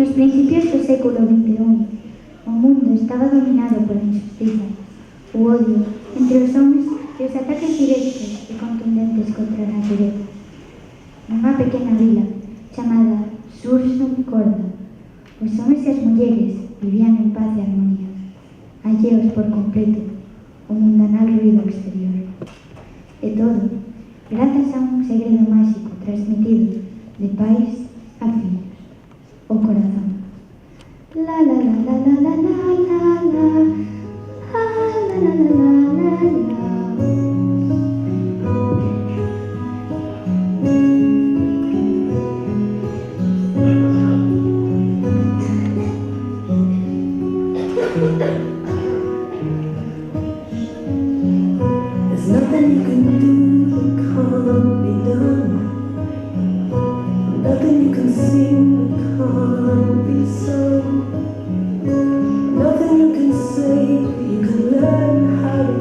Nos principios do século XXI, o mundo estaba dominado pola injustiza, o odio entre os homens e os ataques directos e contundentes contra a natureza. Nunha pequena vila chamada Sursum-Corda, os homens e as mulleres vivían en paz e armonía, alleos por completo ao mundanal ruido exterior. E todo grazas a un segredo máxico transmitido de pais a fillos, o corazón. La la la la la la la la la, la la la la la la. There's nothing you can do that can't be done. Nothing you can sing that can't be sung. Nothing you can say that you can learn how to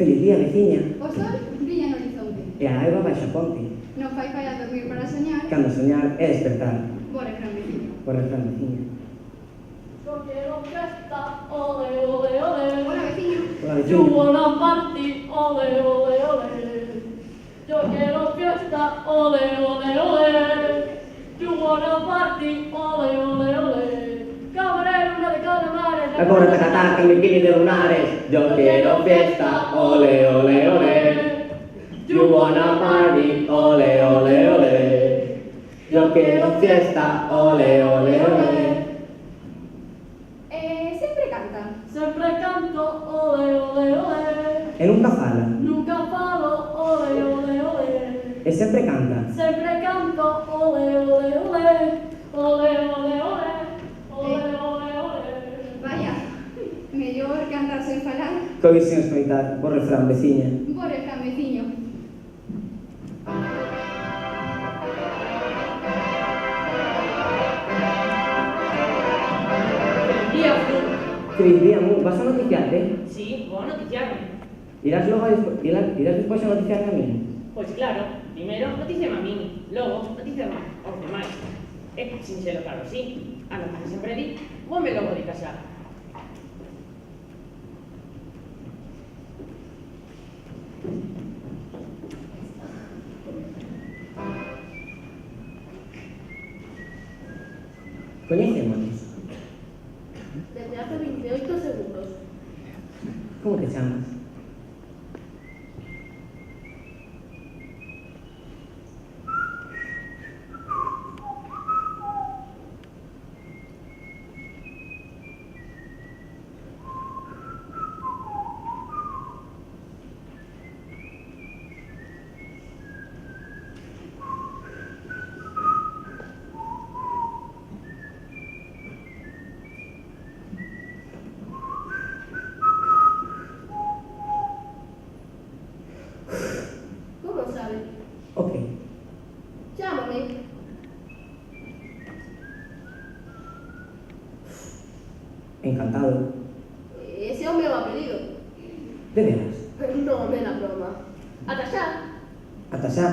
Feliz día, veciña. O sol brilla no horizonte. E a auga baixa a ponte. Non fai falla dormir para soñar. Cando soñar é despertar. Bo refrán veciño. Por refrán, veciña. Yo quiero fiesta, ole, ole, ole. Hola veciño. Hola, You veciña. wanna party, ole, ole, ole. Yo quiero fiesta, ole, ole, ole. You wanna party, ole, ole, ole. Camarero, una de calamares. La cobra tacataca en bikini de lunares. Yo quiero fiesta, ole, ole, ole. You wanna party, ole, ole, ole. Yo quiero fiesta, ole, ole, ole. Sempre canta. Siempre canto, ole, ole, ole. E nunca fala. Nunca falo, ole, ole, ole. E sempre canta. Sempre canto, ole, ole, ole. Ole, ole, ole. Ole, ole, ole. Vaya, mellor cantar sen falar. Que oísen escoitar por refrán, veciña. Bo refrán veciño. Feliz día, Fru. Feliz día, Mu. Vas a noticiarte? Sí, vou a noticiarme. Irás despois a noticiarme a mí? Pois claro, primeiro noticiame a min, logo noticiame aos demais. É sinxelo, claro, sí. A non que sempre di, voume logo de casar. Coñecémonos. Desde hace 28 segundos. Como te chamas? Como sabe? Ok. Chámame. Encantado. Ese é o meu apelido. De veras. Non me la broma. Ata xa. Ata xa.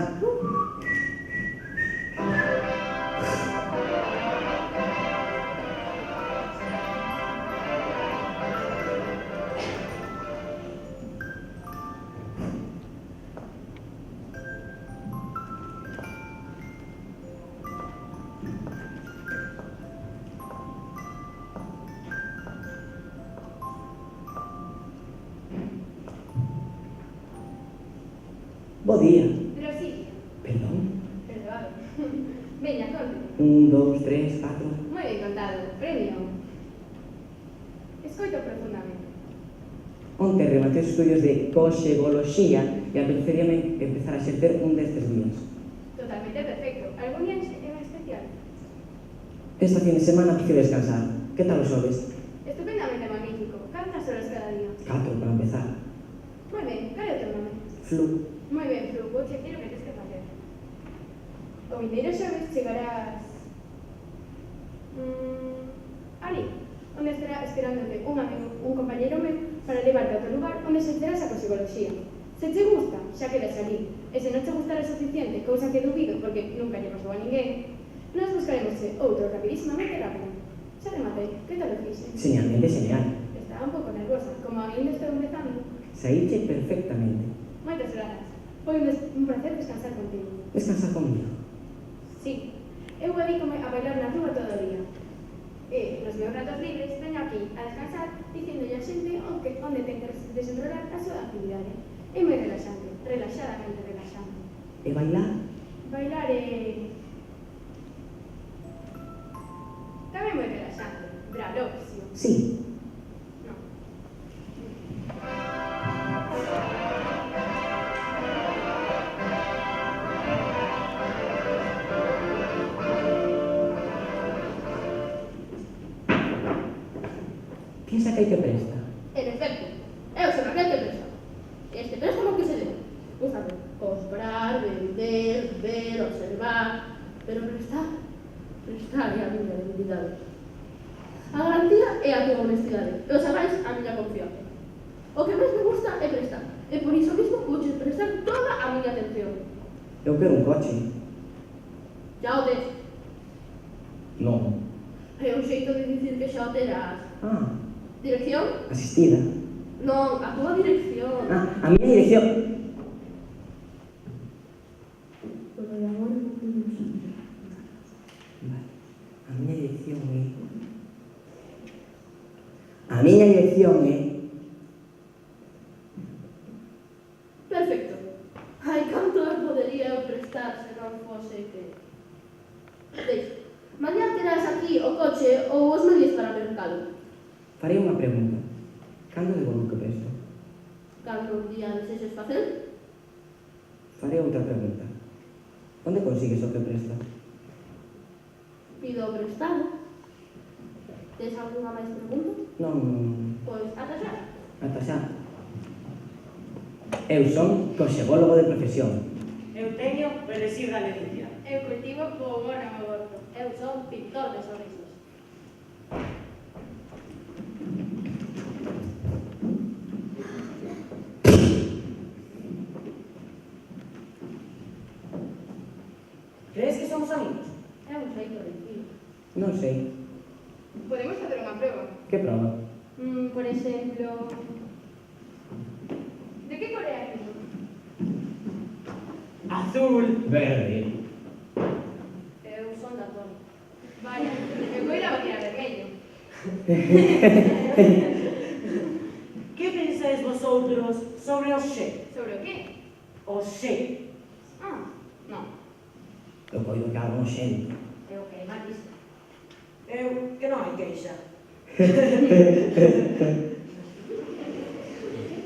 Bo día. Pero sí, Perdón. perdoado. Veña, conte. 1, 2, 3, 4. Moi ben contado. Premio. Escoito profundamente. Onte rematei os estudios de coxegoloxía e apeteceríame empezar a exercer un destes días. Totalmente perfecto. Algún día en especial? Esta fin de semana quise descansar. Que tal os xoves? Estupendamente magnífico. Cantas horas cada día? 4 para empezar. Moi ben, cal é o teu nome? Flu. Moi ben, Flu, vou che decir o que tens que facer. O vindeiro xoves chegarás... ali, onde estará esperándote un amigo, un compañeiro meu, para levarte a outro lugar onde se enteras a cosegoloxía. Se te gusta, xa quedas ali. E se non te gustara suficiente, cousa que dubido porque nunca lle pasou a ninguén, nós buscaremos outro rapidísimamente rápido. Xa rematei, que tal o fixe? Señalmente genial. Estaba un pouco nervosa, como ainda estou empezando. Saíche perfectamente. Moitas grazas. Foi un placer descansar contigo. Descansar comigo. Sí, eu dedícome a bailar na rúa todo o día. E nos meus ratos libres veño aquí a descansar dicíndolle a xente onde ten que desenrolar a súa actividade. É moi relaxante, relaxadamente relaxante. E bailar? Bailar é... tamén moi relaxante. Braloxio. Sí. Non. Piensa que hai que presta. En efecto, eu son aquel que presta. Este préstamo que se deu. Gústame comprar, vender, ver, observar, pero prestar é a miña debilidade. A garantía é a tua honestidade, e os avais a miña confianza. O que máis me gusta é prestar, e E por iso mesmo vouche prestar toda a miña atención. Eu quero un coche. Xa o tes. Non. É un xeito de dicir que xa o terás. Ah, Dirección? asistida. Non, a túa dirección. Ah, a miña dirección. Pero de agora non puido saber. Vale. A miña dirección é... A miña dirección é... Perfecto. Ai, canto eu podería prestar se non fose que... Deixa. Mañá terás aquí o coche ou os medios para mercalo. Farei unha pregunta. Cando devolvo o que presto? Cando un día desexes facer, Farei outra pregunta. Onde consigues o que presta? pido prestado. Tes algunha máis pregunta? Non... Pois, ata xa. Ata xa. Eu son coxególogo de profesión. Eu teño Perexir da Leticia. Eu cultivo co humor no meu orto. Eu son pintor de sorrisos. Crees que somos amigos? É un xeito de dicir. Non sei. Podemos facer unha prova. Que prova? Por exemplo... De que cor é aquilo? Azul. Verde. Eu son da Toni. Vaya, eu coidaba que era vermello. Que pensáis vosotros sobre o xe? Sobre o que? O xe. Ah, non. Eu coido que algo xente. Eu que máis isto. Eu que non hai queixa. Que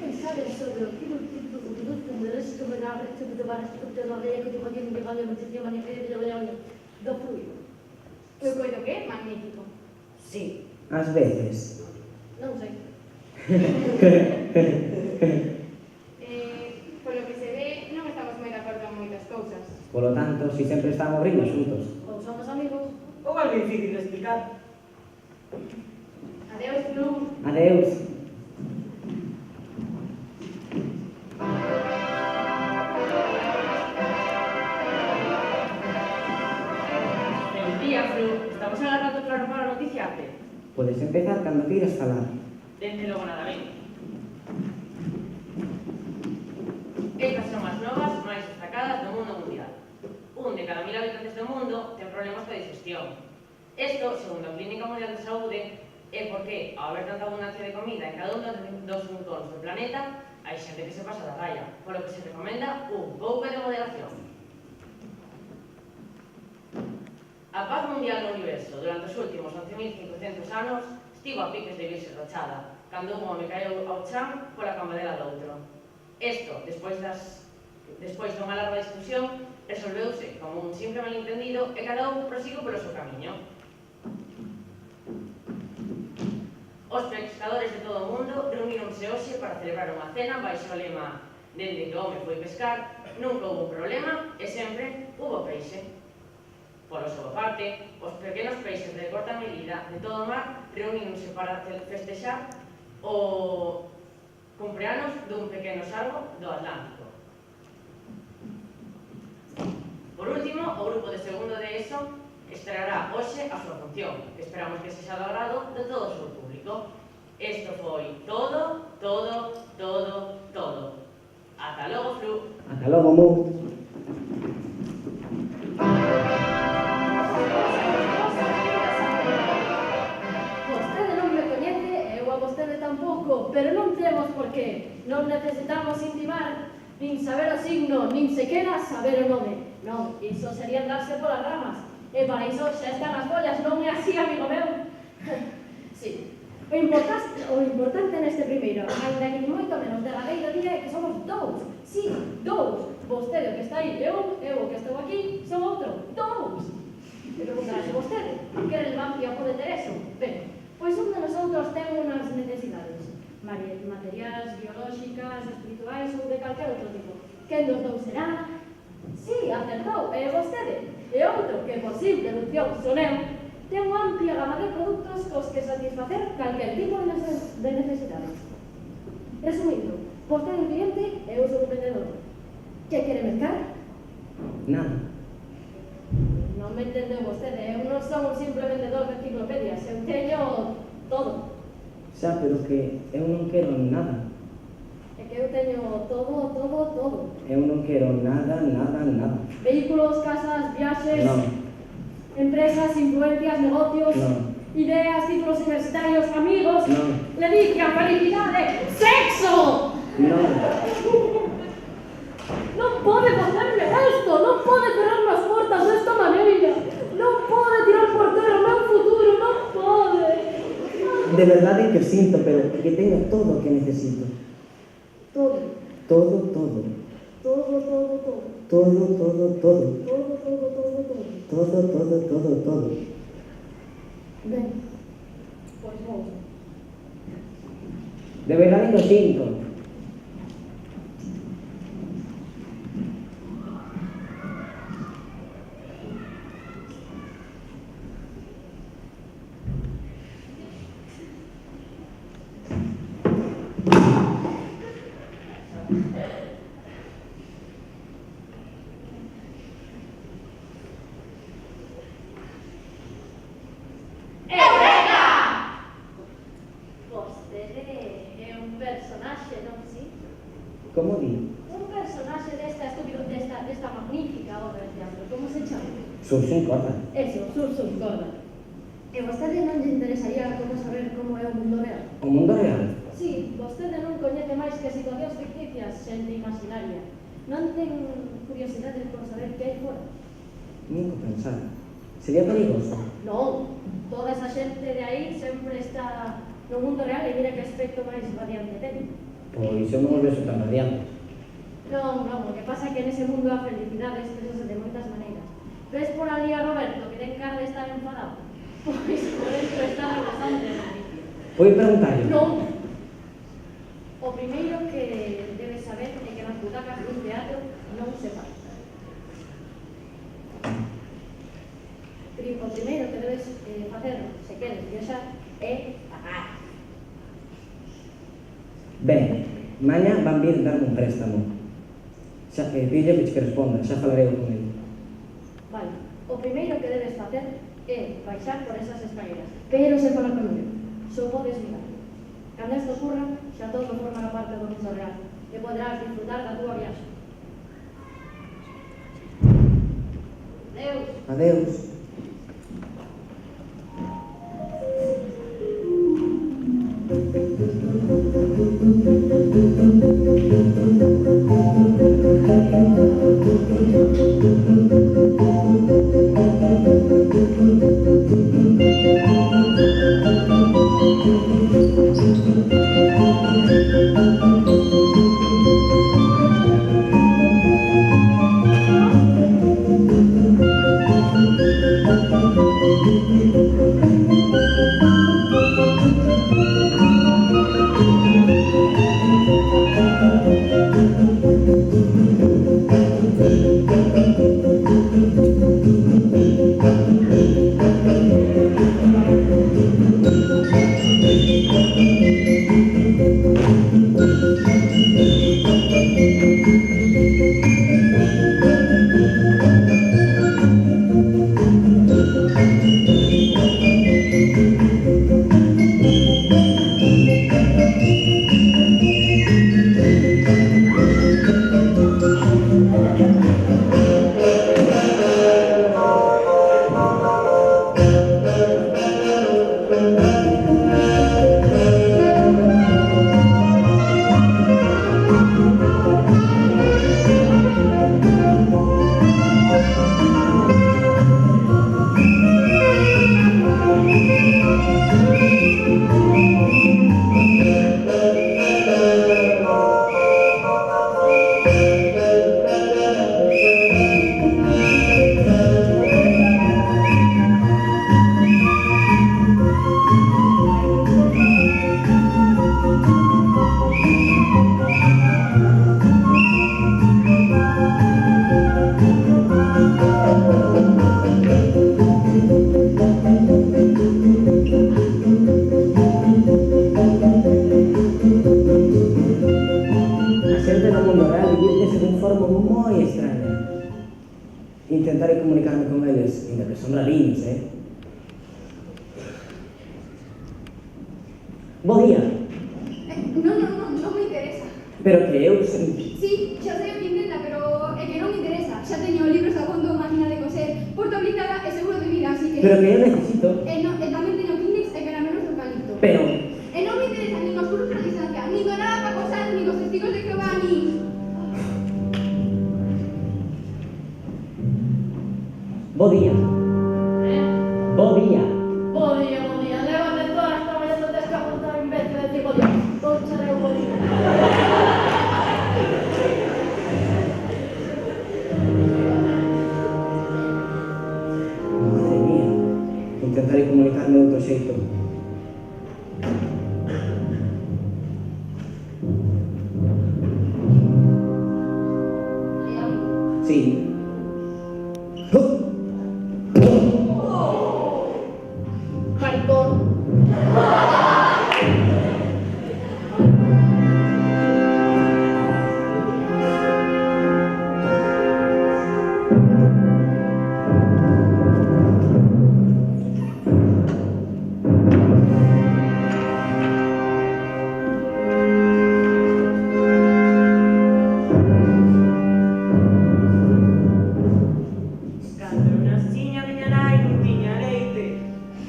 pensades sobre o tipo de produto de resto de la resto de barras que te rodea que te podían llevar de muchísima manera do fluido? Eu coido que é magnífico. Sí. Ás veces. Non sei. Polo que se ve, non estamos moi de acordo en moitas cousas. Polo tanto, si sempre estamos rindo xuntos. Ou somos amigos. Ou algo difícil de explicar. Adeus, Blue. Adeus. Buenos días, Fru. Estamos agarrando claro para noticiarte. Podes empezar cando queiras falar. Dende logo nada ben. Estas son as novas máis destacadas do mundo mundial. Un de cada 1000 habitantes do mundo ten problemas de digestión. Isto, segundo a Clínica Mundial de Saúde, é porque, ao haber tanta abundancia de comida en cada un dos rincones do planeta, hai xente que se pasa da raya, polo que se recomenda un pouco de moderación. A paz mundial no universo durante os últimos 11.500 anos estivo a piques de virse rochada, cando un home caeu ao chan pola cambadela do outro. Isto, despois dunha larga discusión, resolveuse como un simple malentendido e cada un prosigo polo seu camiño. Os pescadores de todo o mundo reuníronse hoxe para celebrar unha cena baixo o lema "Dende que o home foi pescar, nunca houbo problema e sempre hubo peixe". Por a súa parte, os pequenos peixes de corta medida de todo o mar reuníronse para festexar o cumpleanos dun pequeno salvo do Atlántico. Por último, o grupo de segundo de ESO estreará hoxe a súa función, que esperamos que sexa do agrado de todo o seu público. Isto foi todo. Ata logo, Fru. Ata logo, Mu. Vostede non me coñece, eu a vostede tampouco, pero non temos por qué. Non necesitamos intimar, nin saber o signo, nin sequera saber o nome. Non, iso sería andarse polas ramas. E para iso xa están as follas, non é así, amigo meu? Sí. O importante neste primeiro, ainda que moito menos derradeiro día, é que somos dous. Sí, dous. Vostede o que está aí é un, eu o que estou aquí son outro. Dous. Pero preguntarase vostede, que relevancia pode ter eso? Ben, pois un de nosotros ten unhas necesidades materiais, biolóxicas, espirituais ou de calquer outro tipo. Quen dos dous será? Sí, acertou, é vostede. E outro, que por simple deducción son eu, ten unha amplia gama de produtos cos que satisfacer calquer tipo de necesidades. Resumindo, Vostede é un cliente e eu sou un vendedor. Que quere mercar? Nada. Non me entendeu vostede, eu non son simple vendedor de enciclopedias, eu teño todo. Xa, pero que eu non quero nada. É que eu teño todo. Eu non quero nada. Vehículos, casas, viaxes, Non, empresas, influencias, negocios, non, ideas, títulos universitarios, amigos, non, ledicia, felicidade, sexo! non. Non pode facerme esto, non pode cerrarme as portas desta maneira, non pode tirar por terra o meu futuro, non pode. De verdade que sinto, pero que teño todo o que necesito. Todo, Todo. todo. Todo. Ben, pois vou. De verdade que o sinto. Vostede é un personaxe, non si? Como di? Un personaxe desta magnífica obra de teatro, como se chama? Sursun corda. Eso, Sursun Corda. E vostede non lle interesaría como saber como é o mundo real? O mundo real. Si, vostede non coñece máis que situacións ficticias, xente imaginaria. Non ten curiosidade por saber que hai fora? Nunca pensar. Sería perigoso. Non, toda esa xente de aí sempre está no mundo real e mira que aspecto máis radiante ten. Pois eu non o vexo tan radiante. Non, o que pasa é que nese mundo a felicidade expresase de moitas maneiras. Ves por ali a Roberto, que ten cara de estar enfadado? Pois por dentro está gozando de felicidade. Vou preguntarlle. Non. O primeiro que debes saber é que nas butacas dun teatro non se paga. O primeiro que debes facer, se queres viaxar, é pagar. Ben, maña van vir darme un préstamo. Xa, pille que responda, xa falarei con ele. Vale, o primeiro que debes facer é baixar por esas escaleras, pero se falar con ele, só podes mirar. Cando isto ocurra, xa todo forma parte do mundo real e poderás disfrutar da túa viaxe. Adeus. Adeus. Intentaré comunicarme con eles, ainda que son rariños, Bo día. Non me interesa. Pero que eu... Sí, xa sei o que intenta, pero é que non me interesa. Xa teño libros a fondo, máquina de coser, porta blindada e seguro de vida, así que... Pero que eu necesito... E tamén teño Kleenex e caramelos de eucalipto. Pero... E non me interesan nin os cursos de distancia, nin do nada para cosar, nin os testigos de Jehová, nin... Bo día. Bo día. Bo día. Levante toda esta mañana no tens que aguantar en vez de decir bo día. Concharé o bo día. Madre mía. Intentaré comunicarme de outro xeito. Sí. Maricón. Cando eu nasciña miña nai non tiña leite,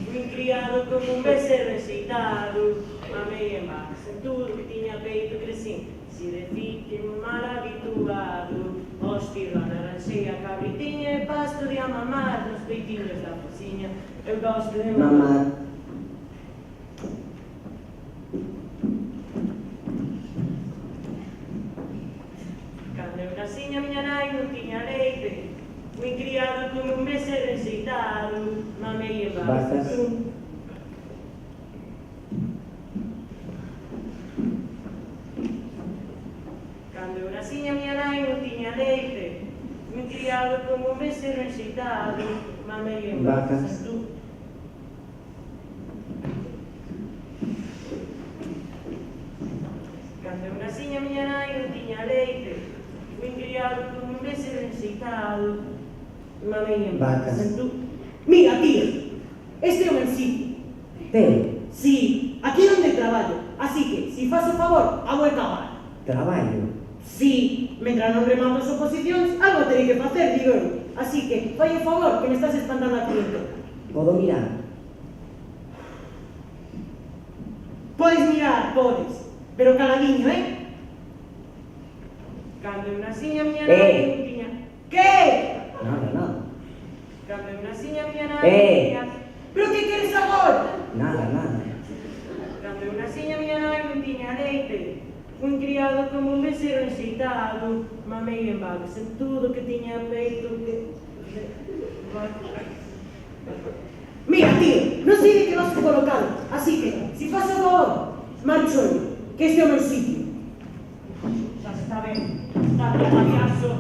fui criado como un becerro enxeitado, mamei en vacas en tudo que tiña peito crecín, si decir que moi mal habituado, hostia, naranxei a cabritiña e pasto de amamar nos peitiños da cociña, eu gosto de Mamá. Cando eu naciña miña nai non tiña leite, fui criado como un becerro enxeitado, mamei en vacas. Cando eu naciña miña nai non tiña leite, fui criado como un becerro enxeitado, mamei en vacas. Cando eu naciña miña nai non tiña leite, fui criado como un becerro enxeitado, mamei en vacas. Mira, tía, este é o meu sitio. Teu. Sí, aquí é onde traballo. Así que, si faz o favor, a vou acabar. Traballo. Sí, mentre non remato as oposicións, algo terei que facer, digo eu. Así que, fai o favor, que me estás espantando aquí dentro. Podo mirar. Podes mirar, podes, pero caladiño, Cando eu naciña miña nai non tiña... Que? Nada. Cando eu naciña miña nai non tiña... Pero que queres agora? Nada. Cando eu naciña miña nai non tiña leite, fui criado como un becerro enxeitado, mamei en vacas en tudo que tiña peito que... Mira, tío, non sei de que vas colocado. Así que, si faz o favor, marcho eu, que este é o meu sitio. Xa está ben, está ben, payaso.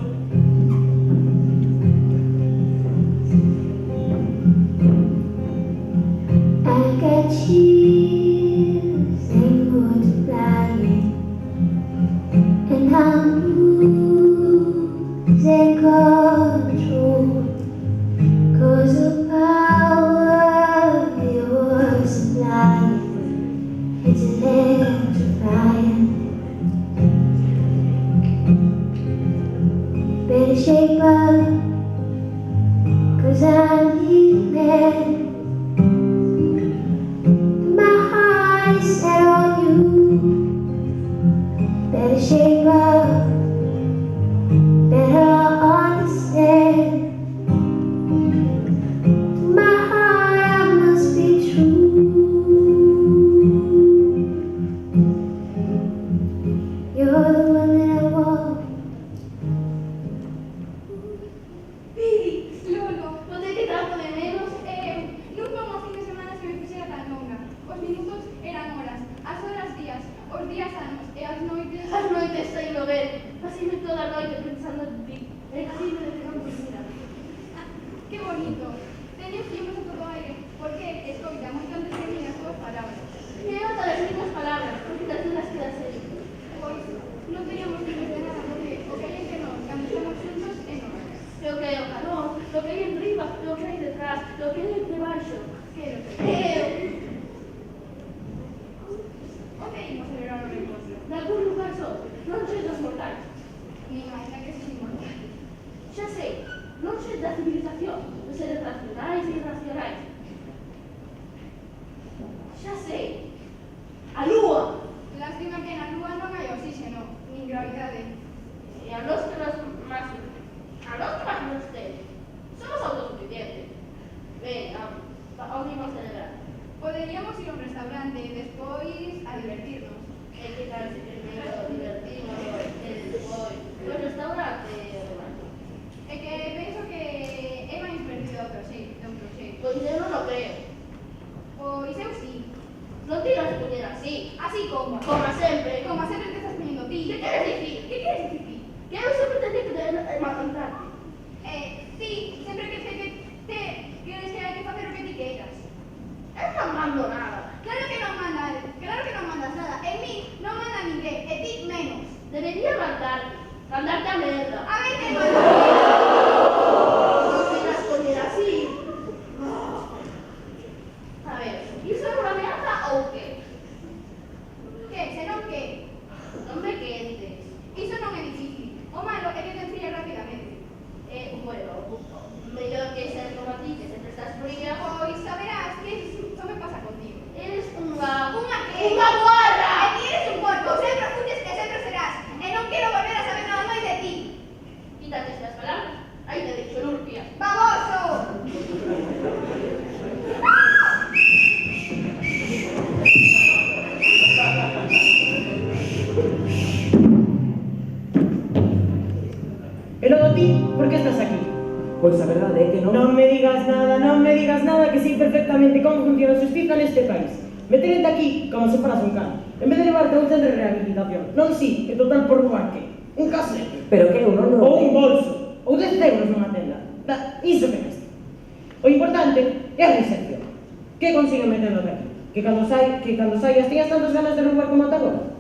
I got chills, they multiplying, and I'm losing control, 'cause the power you're supplying, it's electrifying. Better shape up, 'cause I'm leaving. My heart is set on you. Better shape up, better understand. My heart must be true. You're the one that I want. Lolo, non sei que trato de menos. Nunca unha fin de semana que me fixera tan longa. Os minutos eran horas, as horas días, os días anos e as noites... As noites sei lo ver. Pasime toda a noite pensando en ti. E así me dejamos mira. Que bonito. Teño filmes a todo aire, porque escoita moito antes de mí as túas palabras. E eu te das mismas palabras, porque das dudas quedas serio. Pois, non teríamos filmes de nada, porque o que hai entre nós, cando estamos xuntos, é nós. Eu que é o calor, lo que hai enriba, lo que hai detrás, lo que hai debaixo. Onde imos celebrar o reencontro? Nalgún lugar só, non sei dos mortais. Me imagina que es inmortal. Xa sei, non sei da civilización, dos seres racionais e irracionais. Xa sei, a lúa. Lástima que na lúa non hai oxígeno, nin gravidade. E a nós que máis nos ten. Somos autosuficientes. Venga, onde imos celebrar? Poderíamos ir a un restaurante e despois a divertirnos. E que tal se primeiro divertimos e despois o restaurante? É que penso que é máis divertido de outro xeito. Pois eu non o creo. Pois eu sí. Non tiras de poñer así. Así como. Como sempre. Como sempre te estás poñendo ti. Que queres dicir? Que queres dicir ti? Que eu sempre teño que matizarte. Sí, sempre que te queres que hai que facer o que ti queiras. Eu non mando nada. Claro que non mandas nada. En mí non manda ninguén, e ti menos. Debería mandarte a merda. A ver que manda. Non tiras poñer así. A ver, iso é unha ameaza ou que? Que, senón que? Non me quentes. Iso non é difícil. O malo é que te enfrías rapidamente. Bueno, mellor que ser como a ti, que sempre estás fría. Pois saberás que iso me pasa contigo. Eres unha que? Unha guarra! E ti eres un porco, sempre fuches e sempre serás. E non quero volver a saber nada máis de ti. Quítate estas palabras. Aí te deixo, Nurpia. ¡Baboso! E logo ti, por que estás aquí? Pois a verdade é que non... Non me digas nada, que sei perfectamente como funciona a justiza neste país. Meterente aquí como se faras un can, en vez de levarte a un centro de rehabilitación. Non si, en total por roubar que? Un casete. Pero que eu non Ou roubei. un bolso. Ou 10 euros nunha tenda. Iso que cuesta. O importante é a reinserción. Que consiguen metendo aquí? Que cando saias teñas tantas ganas de roubar como ata agora?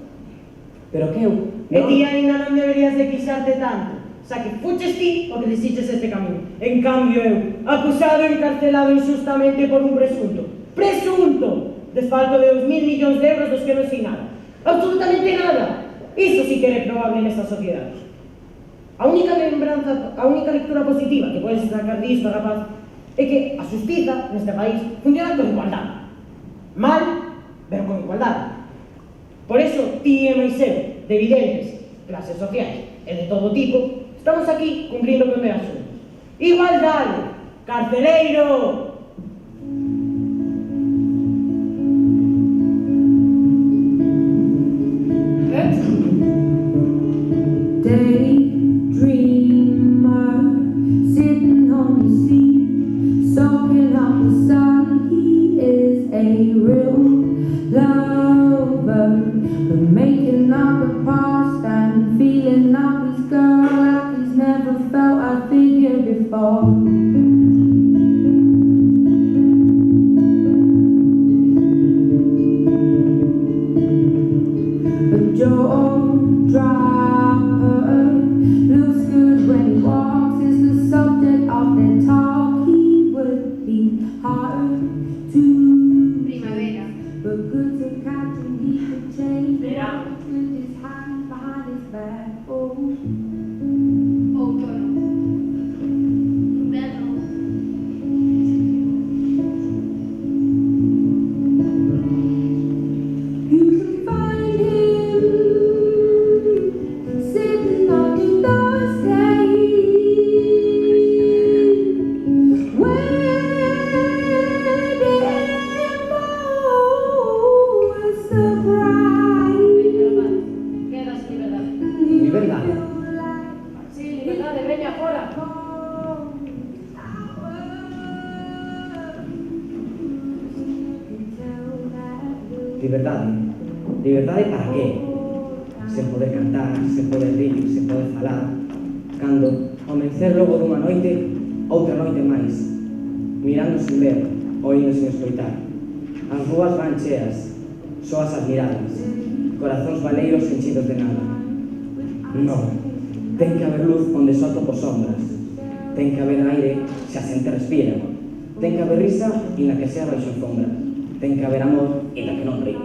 Pero que eu... E ti ainda non deberías de quixarte tanto. Xa que fuches ti o que desiches este camino. En cambio eu, acusado e encarcelado injustamente por un presunto desfalto de 2.000 millóns de euros dos que non sei nada. Absolutamente nada. Iso sí que é reprobable nesta sociedade. A única lectura positiva que podes sacar disto, rapaz, é que a justiza neste país funciona con igualdade. Mal, pero con igualdade. Por eso, ti e máis eu, de evidentes clases sociais e de todo tipo, estamos aquí cumplindo con meus asuntos. Igualdade, carceleiro! Daydreamer, sitting on the sea, soaking up the sun. He is a real lover, but making up the past and feeling up his girl like he's never felt a figure before. But Joe Dropper looks good when he walks, is the subject of their talk. He would be hard to Primavera. but good to catch and he could change the Verano. world with his hands behind his back. Oh, Outono. Inverno. you can find him sitting on your doorstep, waiting for a surprise. Quedas liberdade. Liberdade? Sí, liberdade, veña fora. Liberdade? Liberdade para qué? Sen poder cantar, sen poder rir, sen poder falar. Cando, ao mencer logo dunha noite, outra noite máis. Mirando sen ver, oíndo sen escoitar. As rúas van cheas, soas admiradas. Corazóns baleiros enchidos de nada. Non, ten que haber luz onde só topo sombras. ten que haber aire se a xente respira. Ten que haber risa e na que sea baixo alfombra. Ten que haber amor e na que non ríe.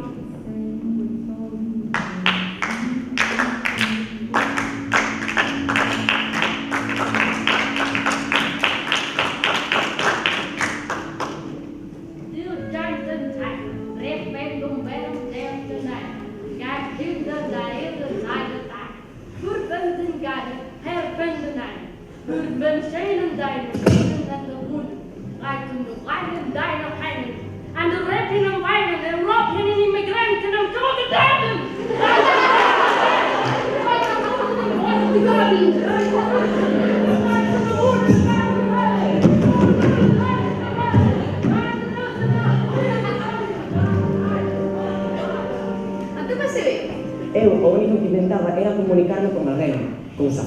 Eu o único que intentaba era comunicarme con alguén, cousa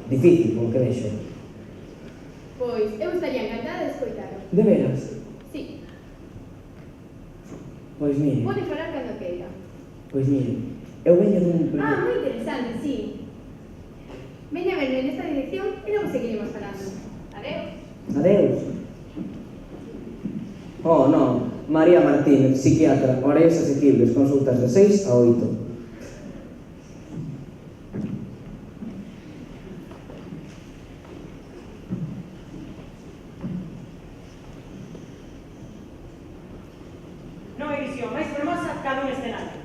difícil, polo que vexo. Pois eu estaría encantada de escoitalo. De veras? Sí, Pois mire, pode falar cando queira. eu veño dun... Ah, moi interesante, sí. Veña a verme nesta dirección e logo seguiremos falando. Adeus. Adeus. Oh, no. María Martín, psiquiatra, horarios asequibles, consultas de 6 a 8. Non hai visión máis fermosa cada un escenario.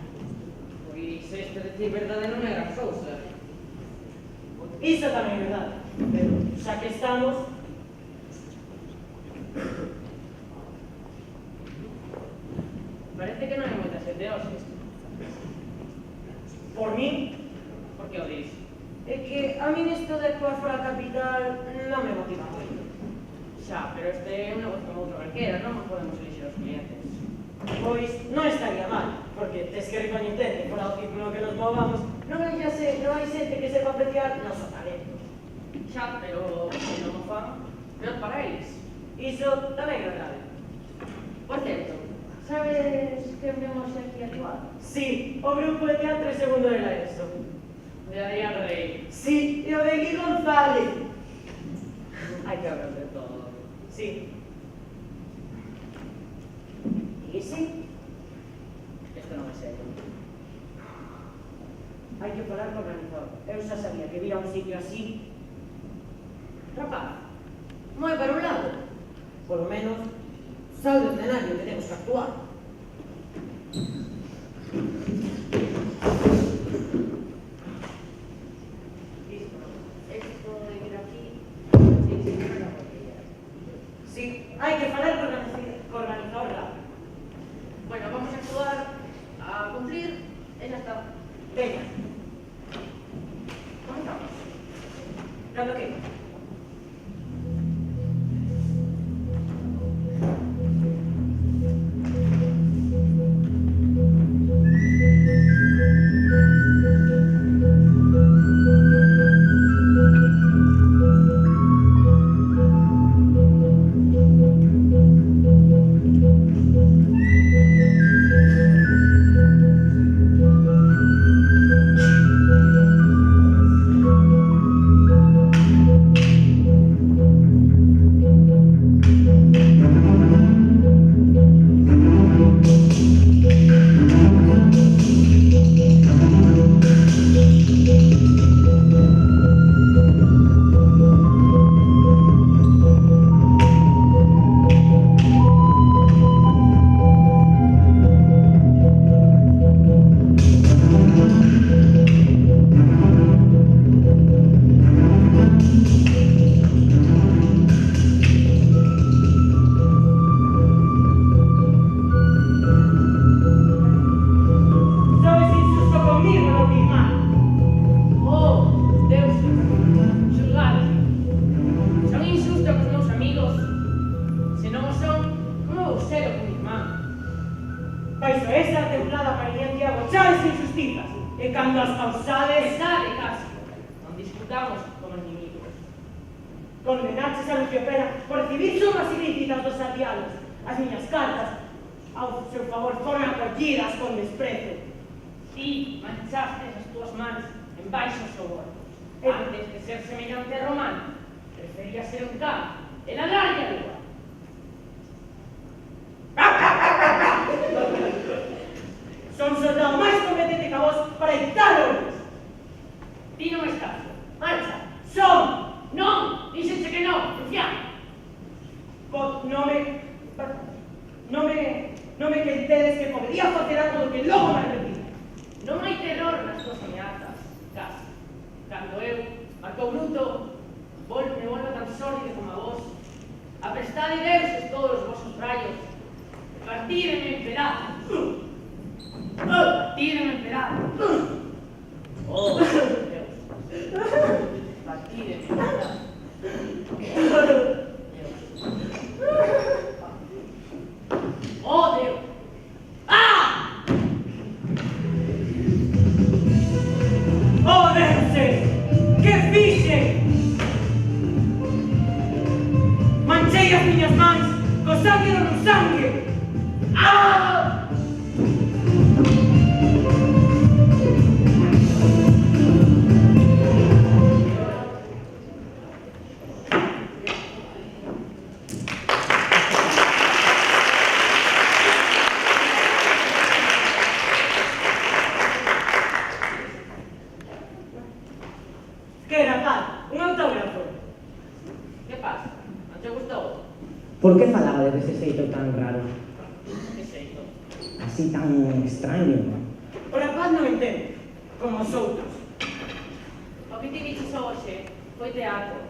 Pois este de ti verdade non é gran cousa. Iso tamén é verdade. Pero xa que estamos, Parece que non hai moita xente hoxe. por min, Por que o dis? é que a min isto de actuar fora a capital non me motiva moito. Xa, pero este é un negocio como outro calquera, non podemos elixir os clientes. Pois non estaría mal, porque tes que recoñecer que fora o círculo que nos movamos non hai xente que sepa apreciar noso talento. Xa, pero se non o fan, peor para eles. Iso tamén é verdade. Por certo, sabes que vemos aquí a actuar? Sí, o grupo de teatro e segundo de la ESO. De Adrián Rey. Sí, e o de Gui González. Hai que hablar de todo. Sí. E ese? Isto non é serio. Hai que falar co organizador. Eu xa sabía que vira un sitio así. Rapaz, moi para un lado. Polo menos, sal do escenario que temos que actuar. Esto de vir aquí, sí, non é botella. Sí, hai que falar co organizador rápido. Bueno, vamos a actuar, a cumplir, e xa está. Veña, Comenzamos. cando que? Baixo esa templada apariencia gochadas injustizas, e cando as causades Sabe, Casio, non discutamos como inimigos. condenaches a Lucio Pera por recibir sumas ilícitas dos aliados. As miñas cartas, ao seu favor, foron acollidas con desprezo. Ti manchaste as túas mans en baixo sobornos, antes de ser semellante a Román. Prefería ser un can e ladrar a rúa. Son soldado máis competente que vos para dictar ordens. Ti non estás. Marcha. Son! Non, díxenche que non, Luciano. Non me quentedes que podería facer algo do que logo me arrepiro. Non hai terror nas tuas ameazas, casi. Cando eu, Marco Bruto, me volvo tan sólido como a vos, aprestade deuses todos os vosos rayos, partírenme en pedazos. Partírenme en pedazos. Oh, Deus. Partírenme en pedazos. Oh, Deus. Ah! Oh, deuses! Que fixen? Manchei as miñas mans co sangue do meu sangue! Ah! Que rapaz, un autógrafo. Que pasa? Non te gustou? Por que falaba dese xeito tan raro? Que xeito? Así tan extraño. O rapaz non entende, como os outros. O que ti dices hoxe foi teatro.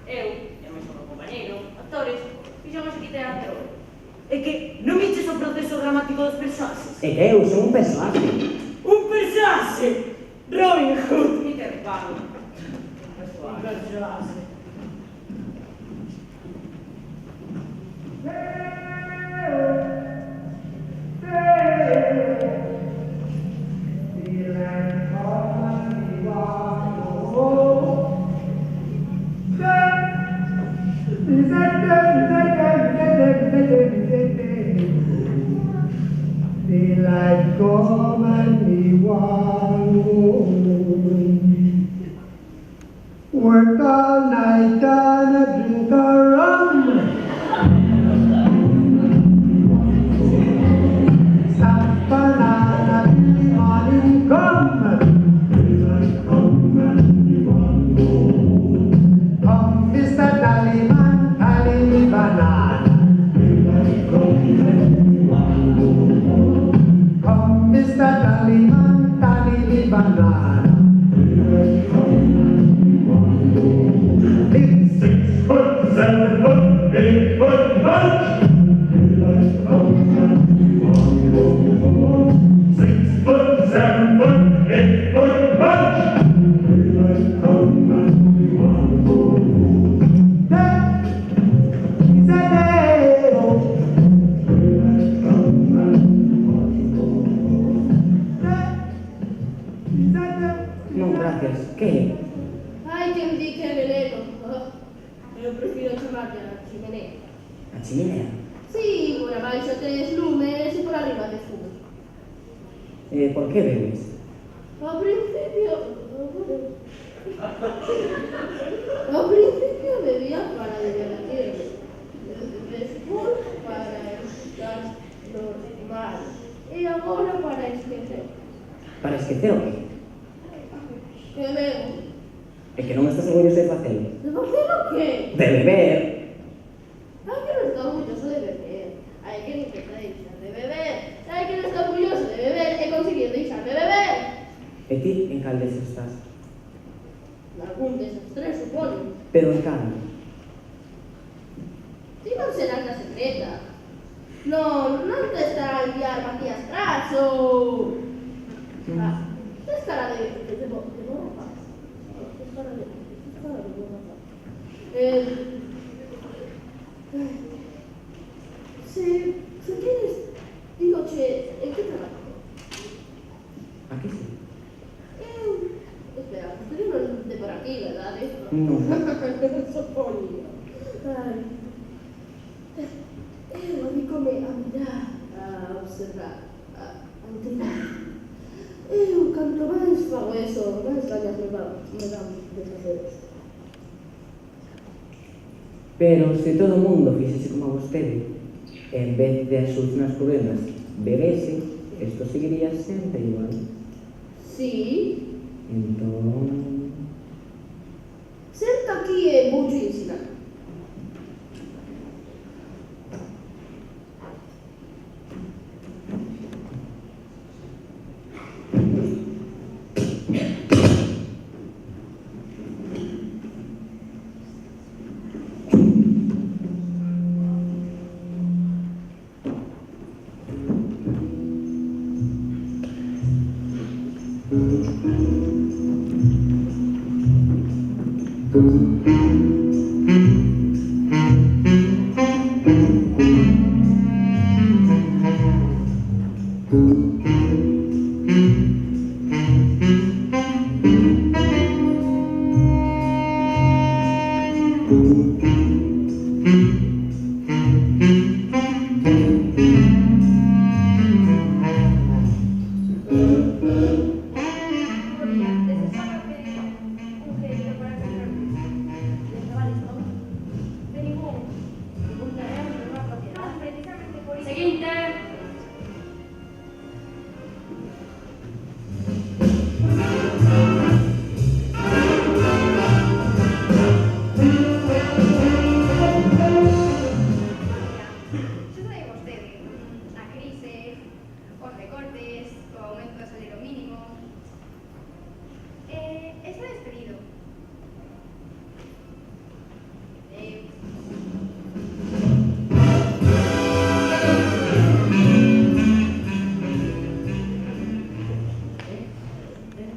Eu, e o mesmo meu compañeiro, actores, fixamos aquí teatro. É que non viches o proceso dramático dos personaxes? É que eu son un personaje. Un personaxe! Robin Hood! Peter Pan. Un personaxe. Daylight come and me want home. Work all night and a drink a rum. Stop banana till the morning come. Daylight come and me want home. Come, Mr. Tallyman, tally me banana. Daylight come and me want home. Come, Mr. Tallyman, tally me banana. Daylight come and me want home. It's 6 foot, 7 foot, 8 foot punch. Daylight come and me want home. 6 foot, 7 foot, 8 foot punch. Daylight come and me want home. That is a day. Daylight come and me want home. That is a day. Non, gracias. Que? Hai quen di que é veneno. Eu prefiro chamarlle a chimenea. A chimenea? Sí, por abaixo tes lumes e por arriba tes fumo. Por que bebes? Ao principio... Ao principio bebía para divertirme. Despois para estar normal. E agora para esquecer. Para esquecer o que? Que bebo. É que non estás orgulloso de facelo. De facer o qué? De beber. Hai que non está orgulloso de beber. Hai que non deixar de beber. Hai que non está orgulloso de beber e conseguir deixar de beber. E ti en cal deses estás? Algún deses tres, supoño. Pero en cal? Ti non serás a secreta. Non te estará a enviar Matías Prats ou... Te estará de borracha. Te estará de borracha. Se queres, digoche, en que trabajo? A que sí? Espera, tú non de por aquí, verdad? Non. Supoño. Ai. Eu adicome a mirar, a observar, a intrigar. Eu, canto máis fago eso, máis gañas me dan de facer eso. Pero se todo o mundo fixese como vostede, en vez de as solucionar os problemas bebese, isto seguiría sempre igual. Sí, Entón... senta aquí e vouche ensinar. Seguinte. Xa sabe vostede, a crise, os recortes, o aumento do salario mínimo. Está despedido.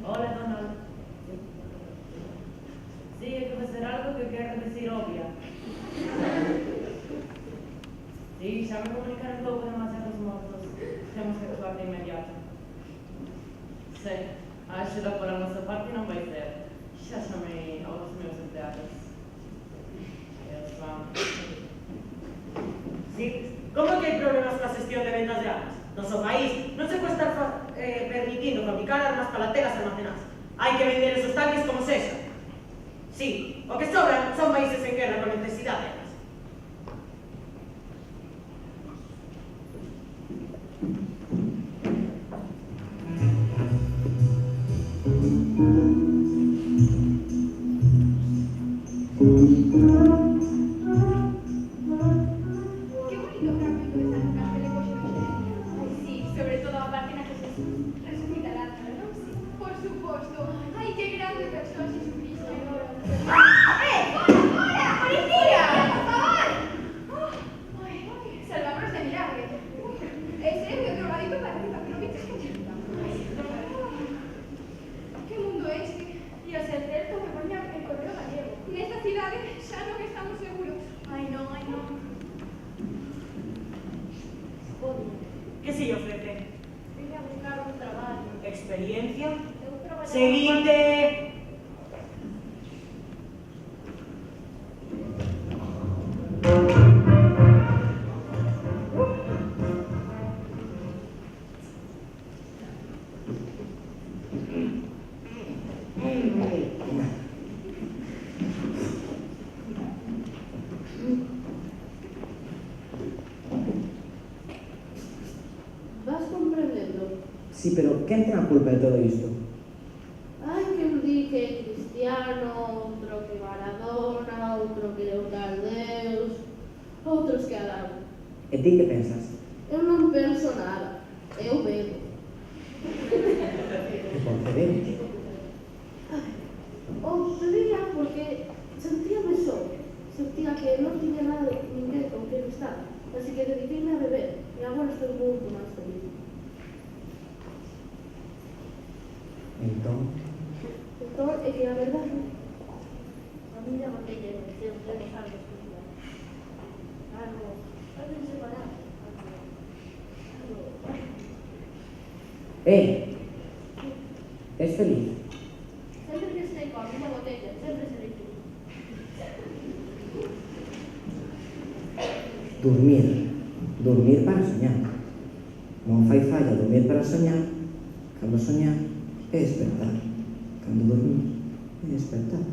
Hola, Donald. Sí, hay que facer algo que quero decir obvia. Sí, xa me comunicaron que houve demasiados mortos. Temos que actuar de inmediato. Sí, a axuda pola nosa parte non vai ser. Xa chamei aos meus empleados. Eles van... Sí, como que hai problemas coa xestión de vendas de armas? Noso país non se pode estar permitindo fabricar armas para telas almacenadas. Hai que vender esos tanques como sexa. Sí, o que sobran son países en guerra con necesidade de armas. Que bonito fragmento de San Lucas que le coxe no xenería. Ai, sí, sobre todo a parte na que Jesús resucita Lázaro, non? Sí, por suposto. Ai, que grande persoa Jesucristo. ¡Fora! ¡Policía! ¡Por favor! Ai, salvámonos de milagre. Ese é o drogadito para arriba, que non viste gente. Que mundo é este? E o ser certo me poña el correo gallego. Nesta cidade xa non estamos seguros. Ai, non, ai, non. Que se lle ofrece? Vine a buscar un traballo. Experiencia? Eu traballo... Seguinte. Vas comprendendo? Sí, pero quen ten a culpa de todo isto? Hai quen di que é cristiano, outro que Maradona, outro que é un tal Deus, outros que Adán. E ti que pensas? Eu non penso nada, eu bebo. Que concedente? Ou bebía porque sentíame só, sentía que non tiña nada de ninguén con quen estar, así que dediqueime a beber, e agora estou moito máis feliz. Entón, Entón, é que a verdade, a miña botella de sempre nos algo especial. Algo separado. es feliz? Sempre que estou coa miña botella, sempre serei feliz. Dormir para soñar. Non fai falla dormir para soñar. Cando soñar é despertar. Cando dormir é despertar.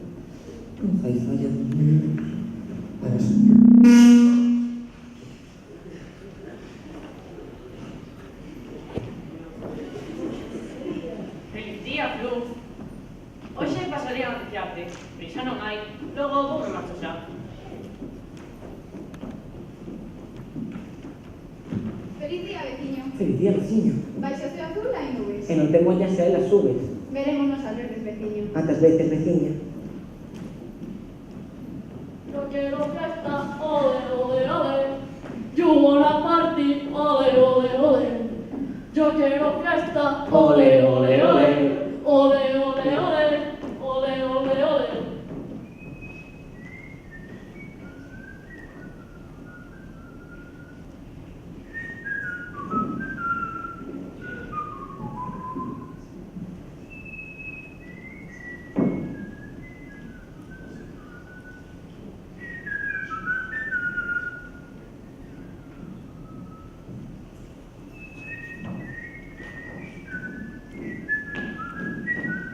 Non fai falla dormir Feliz día, Flu. Hoxe pasaría a noticiarte, pero xa non hai. Logo vou me marcho xa. Feliz día, veciño. Feliz día, veciño. Baixa o azul hai nubes. E non ten ollas e elas subes. Verémonos ás veces, veciño. Antas veces, veciña. Yo quiero fiesta, ole, ole, ole. You wanna party, ole, ole, ole. Yo quiero fiesta, ole, ole, ole. Ole, ole, ole. Ole, ole, ole.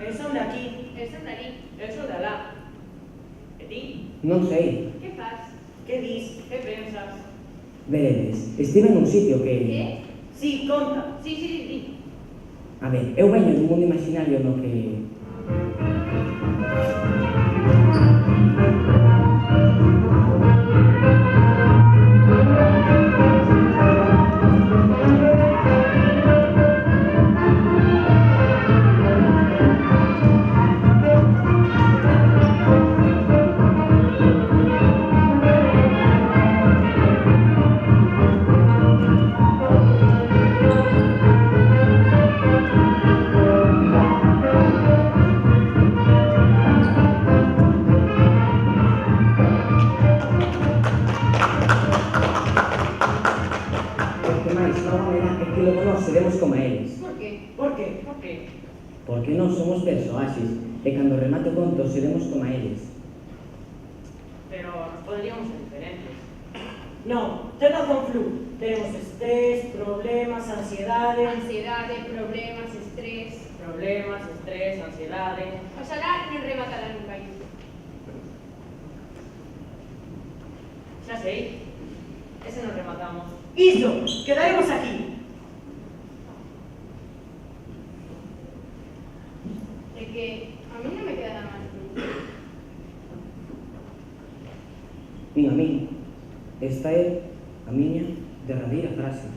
Eu son de aquí. Eu son de ali. Eu son de alá. E ti? Non sei. Que faz? Que dis? Que pensas? Veredes, estive nun sitio que... Que? Sí, conta. Sí, sí, sí, sí. A ver, eu veño dun mundo imaginario no que... Porque máis, non maneira é que logo nós seremos como eles. Por que? Por que? Por que? Porque nós somos persoaxes e cando remate o conto seremos como eles. Pero nos poderíamos ser diferentes. No, ten razón, Flu. Tenemos estrés, problemas, ansiedade... Ansiedade, problemas, estrés. Problemas, estrés, ansiedade... Oxalá non rematará nunca isto. Xa sei. Ese nos rematamos. Iso, quedaremos aquí. É que a mí non me queda nada máis. Nin a mí. Esta é a miña derradeira frase.